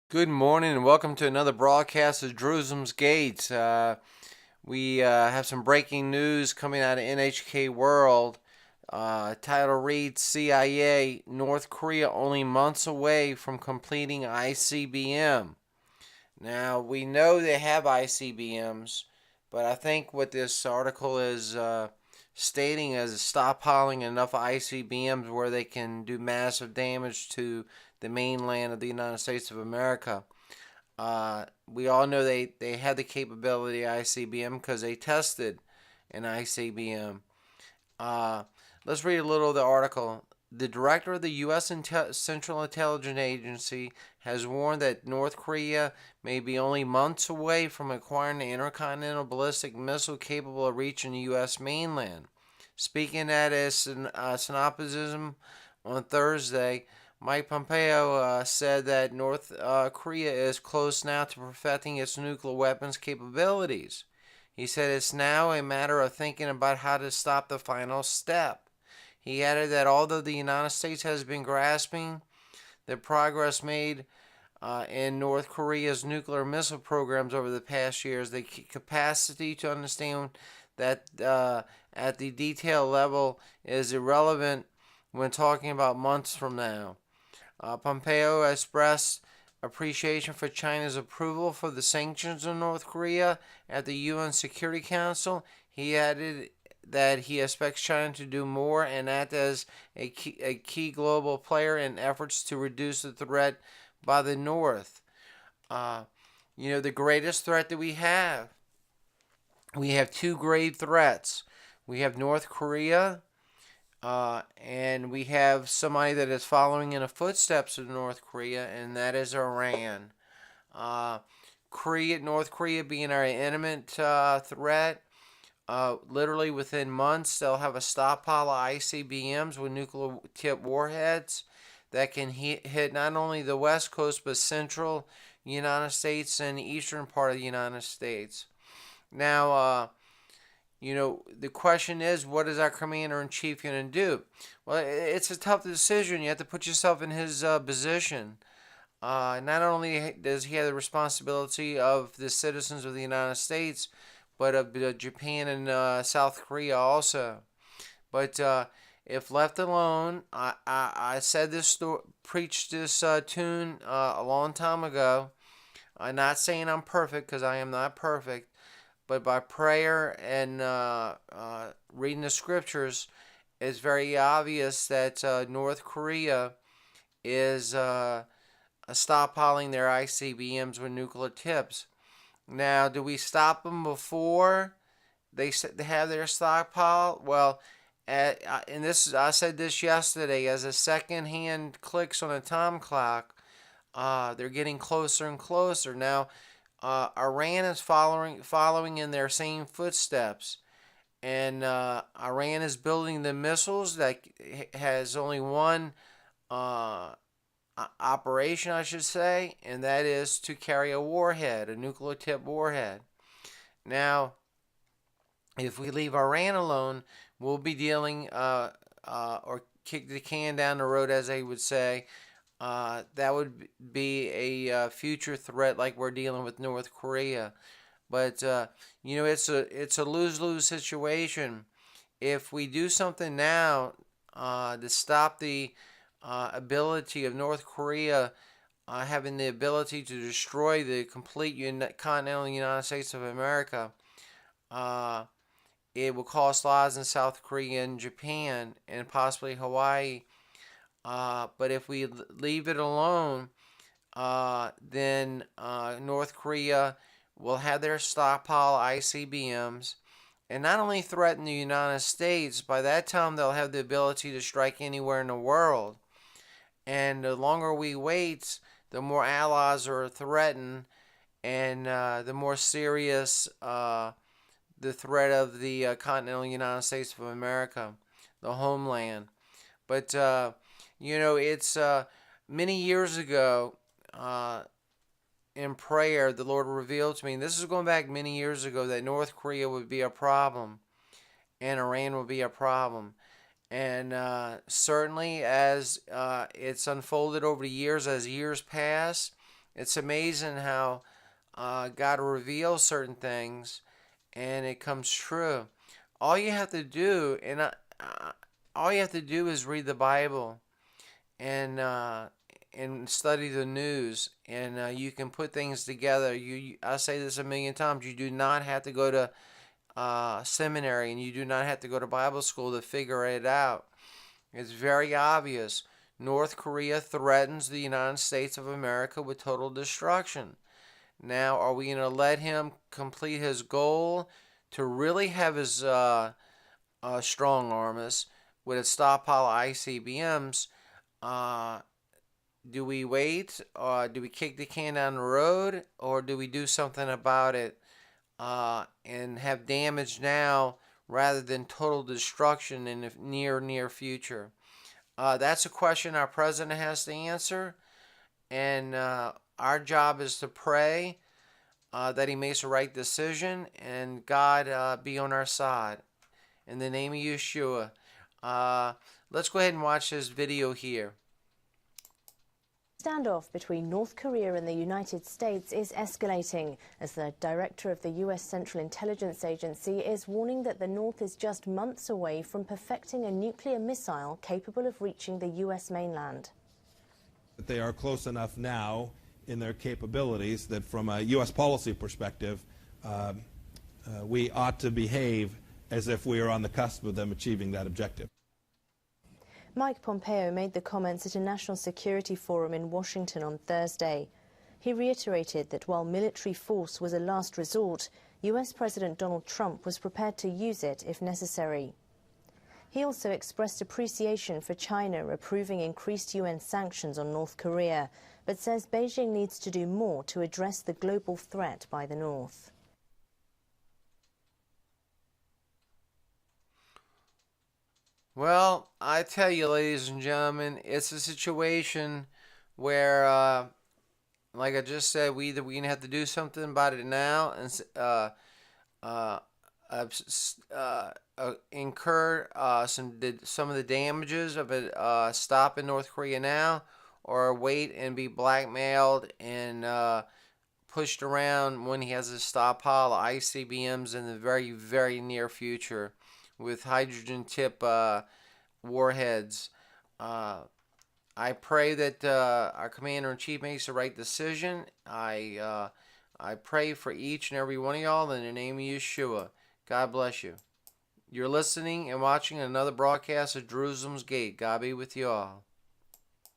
Good morning and welcome to another broadcast of Jerusalem's Gates. We have some breaking news coming out of NHK World. Title reads CIA, North Korea only months away from completing ICBM. Now, we know they have ICBMs, but I think what this article is stating is stockpiling enough ICBMs where they can do massive damage to the mainland of the United States of America. We all know they had the capability of ICBM because they tested an ICBM. Uh, let's read a little of the article. The director of the U.S. Central Intelligence Agency has warned that North Korea may be only months away from acquiring an intercontinental ballistic missile capable of reaching the U.S. mainland. Speaking at a symposium on Thursday, Mike Pompeo said that North Korea is close now to perfecting its nuclear weapons capabilities. He said it's now a matter of thinking about how to stop the final step. He added that although the United States has been grasping the progress made in North Korea's nuclear missile programs over the past years, the capacity to understand that at the detail level is irrelevant when talking about months from now. Pompeo expressed appreciation for China's approval for the sanctions on North Korea at the UN Security Council. He added that he expects China to do more and act as a key global player in efforts to reduce the threat by the North. Uh, the greatest threat that we have two grave threats. We have North Korea, and we have somebody that is following in the footsteps of North Korea, and that is Iran. Uh, North Korea being our imminent threat. Literally within months, they'll have a stockpile of ICBMs with nuclear tipped warheads that can hit not only the West Coast but central United States and the eastern part of the United States. Now, the question is, what is our commander in chief going to do? Well, it's a tough decision. You have to put yourself in his position. Not only does he have the responsibility of the citizens of the United States, but of Japan and South Korea also. But if left alone, I said this, preached this tune a long time ago. I'm not saying I'm perfect because I am not perfect, but by prayer and reading the scriptures, it's very obvious that North Korea is stockpiling their ICBMs with nuclear tips. Now, do we stop them before they have their stockpile? Well, and this I said this yesterday as a second-hand clicks on a time clock. They're getting closer and closer now. Iran is following in their same footsteps, and Iran is building the missiles that has only one uh, operation, I should say, and that is to carry a warhead, a nuclear tipped warhead. Now, if we leave Iran alone, we'll be dealing or kick the can down the road, as they would say. That would be a future threat like we're dealing with North Korea. But it's a lose lose situation. If we do something now to stop the ability of North Korea having the ability to destroy the complete continental United States of America, uh, it will cost lives in South Korea and Japan and possibly Hawaii. But if we leave it alone, then North Korea will have their stockpile ICBMs and not only threaten the United States, by that time they'll have the ability to strike anywhere in the world. And the longer we wait, the more allies are threatened, and the more serious the threat of the continental United States of America, the homeland. But it's many years ago in prayer, the Lord revealed to me, and this is going back many years ago, that North Korea would be a problem and Iran would be a problem. And certainly, as it's unfolded over the years, as years pass, It's amazing how God reveals certain things and it comes true. All you have to do, all you have to do is read the Bible and study the news, and you can put things together. I say this a million times. You do not have to go to seminary, and you do not have to go to Bible school to figure it out. It's very obvious. North Korea threatens the United States of America with total destruction. Now, are we going to let him complete his goal to really have his strong arm us with a stockpile of ICBMs? Do we wait, or do we kick the can down the road, or do we do something about it and have damage now rather than total destruction in the near future? That's a question our president has to answer, and our job is to pray that he makes the right decision, and God be on our side. In the name of Yeshua. Let's go ahead and watch this video here. Standoff between North Korea and the United States is escalating as the director of the U.S. Central Intelligence Agency is warning that the North is just months away from perfecting a nuclear missile capable of reaching the U.S. mainland. They are close enough now in their capabilities that from a U.S. policy perspective, we ought to behave as if we are on the cusp of them achieving that objective. Mike Pompeo made the comments at a national security forum in Washington on Thursday. He reiterated that while military force was a last resort, U.S. President Donald Trump was prepared to use it if necessary. He also expressed appreciation for China approving increased UN sanctions on North Korea, but says Beijing needs to do more to address the global threat by the North. Well, I tell you, ladies and gentlemen, it's a situation where, like I just said, we're gonna have to do something about it now and incur some of the damages of it stopping North Korea now, or wait and be blackmailed and pushed around when he has a stockpile of ICBMs in the very near future with hydrogen tip warheads. I pray that our commander-in-chief makes the right decision. I pray for each and every one of y'all in the name of Yeshua. God bless you. You're listening and watching another broadcast of Jerusalem's Gate. God be with you all.